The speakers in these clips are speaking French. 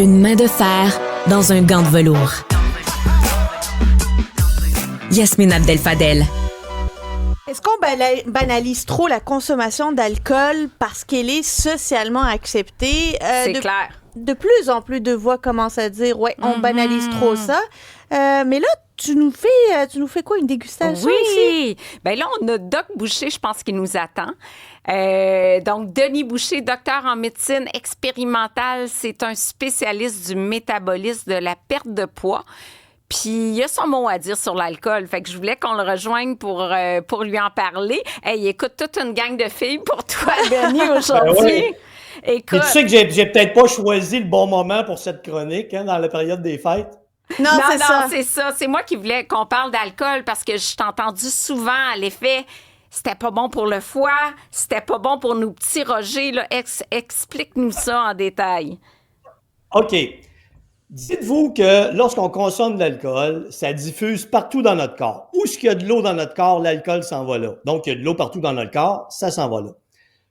Une main de fer dans un gant de velours. Yasmine Abdel-Fadel. Est-ce qu'on banalise trop la consommation d'alcool parce qu'elle est socialement acceptée? C'est clair. De plus en plus de voix commencent à dire, ouais, on banalise trop ça. Mais là, tu nous fais quoi, une dégustation ici? Bien là, on a Doc Boucher, je pense qu'il nous attend. Donc, Denis Boucher, docteur en médecine expérimentale, c'est un spécialiste du métabolisme, de la perte de poids. Puis, il a son mot à dire sur l'alcool. Fait que je voulais qu'on le rejoigne pour lui en parler. Hey, écoute, toute une gang de filles pour toi, Denis, aujourd'hui. Oui. Écoute, tu sais que j'ai peut-être pas choisi le bon moment pour cette chronique, dans la période des fêtes. Non, c'est ça. C'est moi qui voulais qu'on parle d'alcool parce que je t'ai entendu souvent à l'effet... C'était pas bon pour le foie, c'était pas bon pour nos petits Roger. Là. Explique-nous ça en détail. OK. Dites-vous que lorsqu'on consomme de l'alcool, ça diffuse partout dans notre corps. Où est-ce qu'il y a de l'eau dans notre corps, l'alcool s'en va là. Donc, il y a de l'eau partout dans notre corps, ça s'en va là.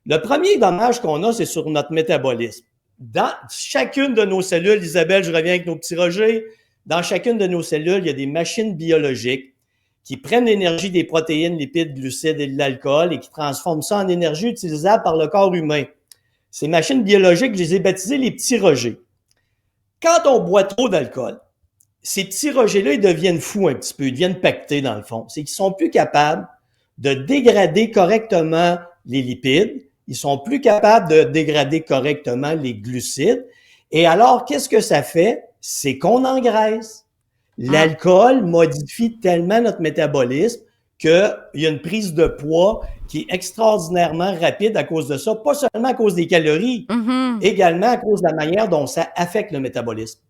Le premier dommage qu'on a, c'est sur notre métabolisme. Dans chacune de nos cellules, Isabelle, je reviens avec nos petits Roger, dans chacune de nos cellules, il y a des machines biologiques qui prennent l'énergie des protéines, lipides, glucides et de l'alcool et qui transforment ça en énergie utilisable par le corps humain. Ces machines biologiques, je les ai baptisées les petits Rogers. Quand on boit trop d'alcool, ces petits Rogers-là, ils deviennent fous un petit peu, ils deviennent pactés dans le fond. C'est qu'ils sont plus capables de dégrader correctement les lipides, ils sont plus capables de dégrader correctement les glucides. Et alors, qu'est-ce que ça fait? C'est qu'on engraisse. L'alcool modifie tellement notre métabolisme qu'il y a une prise de poids qui est extraordinairement rapide à cause de ça, pas seulement à cause des calories, également à cause de la manière dont ça affecte le métabolisme.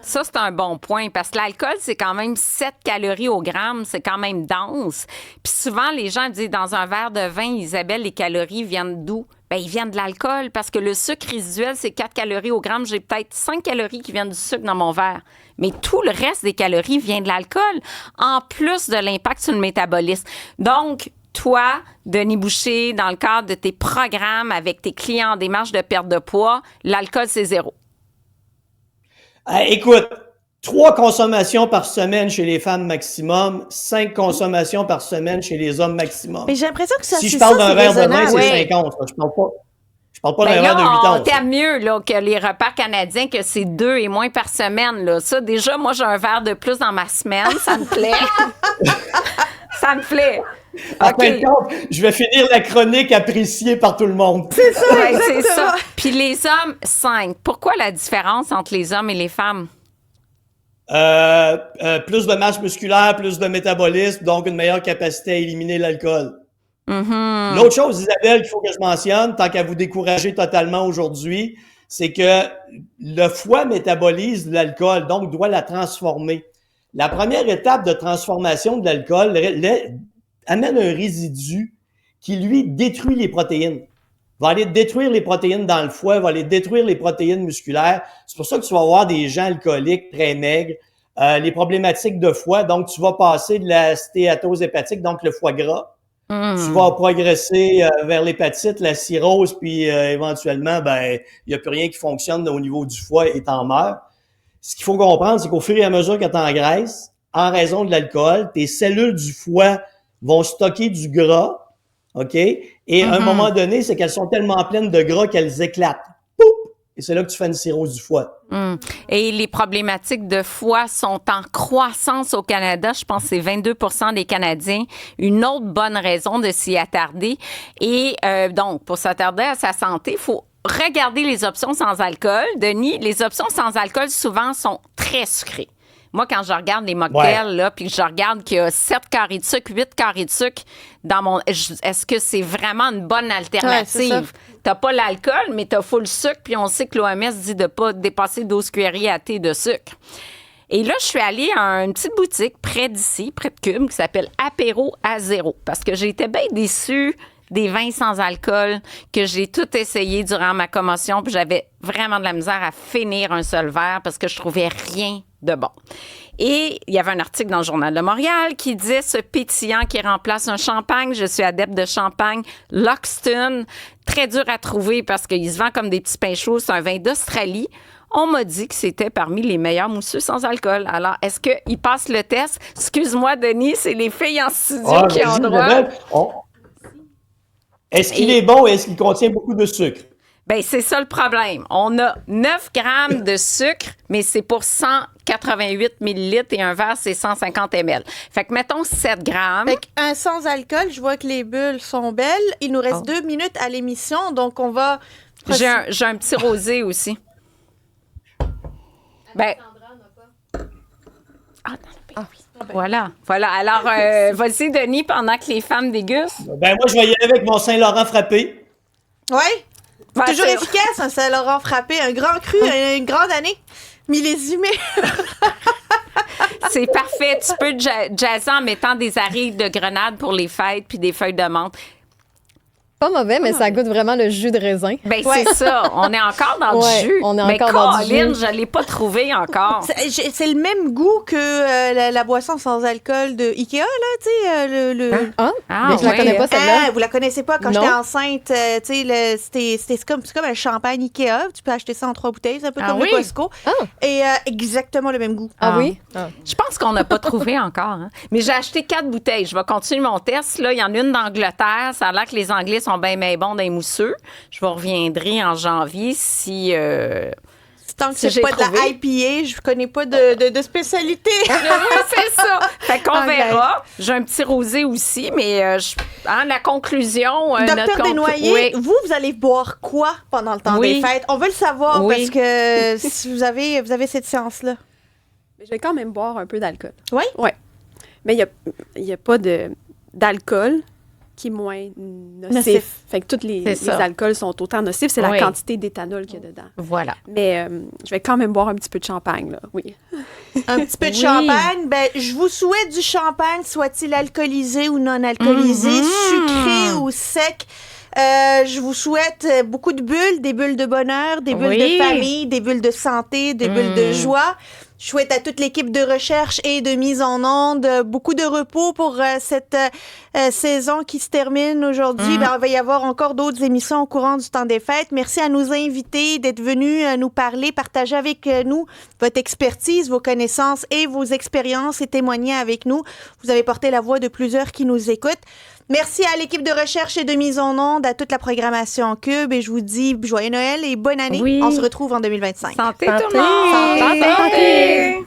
Ça, c'est un bon point parce que l'alcool, c'est quand même 7 calories au gramme, c'est quand même dense. Puis souvent, les gens disent dans un verre de vin, Isabelle, les calories viennent d'où? Bien, ils viennent de l'alcool parce que le sucre résiduel, c'est 4 calories au gramme. J'ai peut-être 5 calories qui viennent du sucre dans mon verre. Mais tout le reste des calories vient de l'alcool, en plus de l'impact sur le métabolisme. Donc, toi, Denis Boucher, dans le cadre de tes programmes avec tes clients en démarche de perte de poids, l'alcool, c'est 0. Écoute, 3 consommations par semaine chez les femmes maximum, 5 consommations par semaine chez les hommes maximum. Mais j'ai l'impression que ça, si je parle d'un verre de vin, c'est 50. Je parle pas d'un verre de 8 ans. On t'aime mieux là, que les repas canadiens, que c'est 2 et moins par semaine. Là. Ça, déjà, moi, j'ai un verre de plus dans ma semaine. Ça me plaît. Ça me plaît. En fin de compte, je vais finir la chronique appréciée par tout le monde. C'est ça, ouais, c'est ça. Puis les hommes, 5. Pourquoi la différence entre les hommes et les femmes? Plus de masse musculaire, plus de métabolisme, donc une meilleure capacité à éliminer l'alcool. L'autre chose, Isabelle, qu'il faut que je mentionne, tant qu'à vous décourager totalement aujourd'hui, c'est que le foie métabolise l'alcool, donc doit la transformer. La première étape de transformation de l'alcool amène un résidu qui, lui, détruit les protéines. Va aller détruire les protéines dans le foie, va aller détruire les protéines musculaires. C'est pour ça que tu vas avoir des gens alcooliques très maigres, les problématiques de foie. Donc, tu vas passer de la stéatose hépatique, donc le foie gras. Tu vas progresser vers l'hépatite, la cirrhose, puis éventuellement, il n'y a plus rien qui fonctionne au niveau du foie et t'en meurs. Ce qu'il faut comprendre, c'est qu'au fur et à mesure que tu engraisses, en raison de l'alcool, tes cellules du foie vont stocker du gras, OK? Et à un moment donné, c'est qu'elles sont tellement pleines de gras qu'elles éclatent. Poup! Et c'est là que tu fais une cirrhose du foie. Et les problématiques de foie sont en croissance au Canada. Je pense que c'est 22% des Canadiens. Une autre bonne raison de s'y attarder. Et donc, pour s'attarder à sa santé, il faut regarder les options sans alcool. Denis, les options sans alcool, souvent, sont très sucrées. Moi, quand je regarde les mocktails, là, puis que je regarde qu'il y a 7 carrés de sucre, 8 carrés de sucre dans mon... Est-ce que c'est vraiment une bonne alternative? Ouais, t'as pas l'alcool, mais t'as full sucre, puis on sait que l'OMS dit de pas dépasser 12 cuillerées à thé de sucre. Et là, je suis allée à une petite boutique près d'ici, près de Cube, qui s'appelle Apéro à zéro, parce que j'ai été bien déçue des vins sans alcool, que j'ai tout essayé durant ma commotion, puis j'avais vraiment de la misère à finir un seul verre parce que je trouvais rien de bon. Et il y avait un article dans le Journal de Montréal qui disait ce pétillant qui remplace un champagne. Je suis adepte de champagne. Loxton, très dur à trouver parce qu'il se vend comme des petits pains chauds. C'est un vin d'Australie. On m'a dit que c'était parmi les meilleurs mousseux sans alcool. Alors, est-ce qu'ils passent le test? Excuse-moi, Denis, c'est les filles en studio qui ont droit. Est-ce qu'il est bon et est-ce qu'il contient beaucoup de sucre? Bien, c'est ça le problème. On a 9 grammes de sucre, mais c'est pour 188 millilitres et un verre, c'est 150 ml. Fait que mettons 7 grammes. Fait qu'un sans alcool, je vois que les bulles sont belles. Il nous reste 2 minutes à l'émission, donc on va... J'ai un petit rosé aussi. Ben... Voilà. Alors, vas-y, Denis, pendant que les femmes dégustent. Ben moi, je vais y aller avec mon Saint-Laurent frappé. Oui? Ben, Toujours efficace, un Saint-Laurent frappé, un grand cru, une grande année, millésimée. C'est parfait. Tu peux jazzer en mettant des arides de grenade pour les fêtes puis des feuilles de menthe. Pas mauvais, mais ça goûte vraiment le jus de raisin. Bien, c'est ça. On est encore dans le jus. On est mais encore dans du Colin, jus. je ne l'ai pas trouvé encore. C'est le même goût que la boisson sans alcool de Ikea, là, tu sais. Mais je la connais pas, celle-là. Vous la connaissez pas? Quand Non. j'étais enceinte, tu sais, c'est comme un champagne Ikea. Tu peux acheter ça en 3 bouteilles. C'est un peu comme le Costco. Et exactement le même goût. Ah oui? Je pense qu'on n'a pas trouvé encore. Hein. Mais j'ai acheté 4 bouteilles. Je vais continuer mon test. Là, il y en a une d'Angleterre. Ça a l'air que les Anglais sont bien bons dans les mousseux. Je vous reviendrai en janvier si... Tant que si c'est pas de la IPA, je connais pas de spécialité. Oui, c'est ça. Fait qu'on verra. J'ai un petit rosé aussi, mais la conclusion... Docteur Desnoyers, vous allez boire quoi pendant le temps des fêtes? On veut le savoir parce que si vous avez cette séance-là. Je vais quand même boire un peu d'alcool. Oui? Oui. Mais il y a pas d'alcool qui est moins nocif. Fait que tous les alcools sont autant nocifs. C'est la quantité d'éthanol qu'il y a dedans. Voilà. Mais je vais quand même boire un petit peu de champagne, là. Oui. Un petit peu de champagne. Ben, je vous souhaite du champagne, soit-il alcoolisé ou non alcoolisé, sucré ou sec. Je vous souhaite beaucoup de bulles, des bulles de bonheur, des bulles de famille, des bulles de santé, des bulles de joie. Je souhaite à toute l'équipe de recherche et de mise en onde beaucoup de repos pour cette saison qui se termine aujourd'hui. Ben, il va y avoir encore d'autres émissions au courant du temps des fêtes. Merci à nos invités d'être venus nous parler, partager avec nous votre expertise, vos connaissances et vos expériences et témoigner avec nous. Vous avez porté la voix de plusieurs qui nous écoutent. Merci à l'équipe de recherche et de mise en onde, à toute la programmation Cube. Et je vous dis joyeux Noël et bonne année. On se retrouve en 2025. Santé tout le monde! Santé!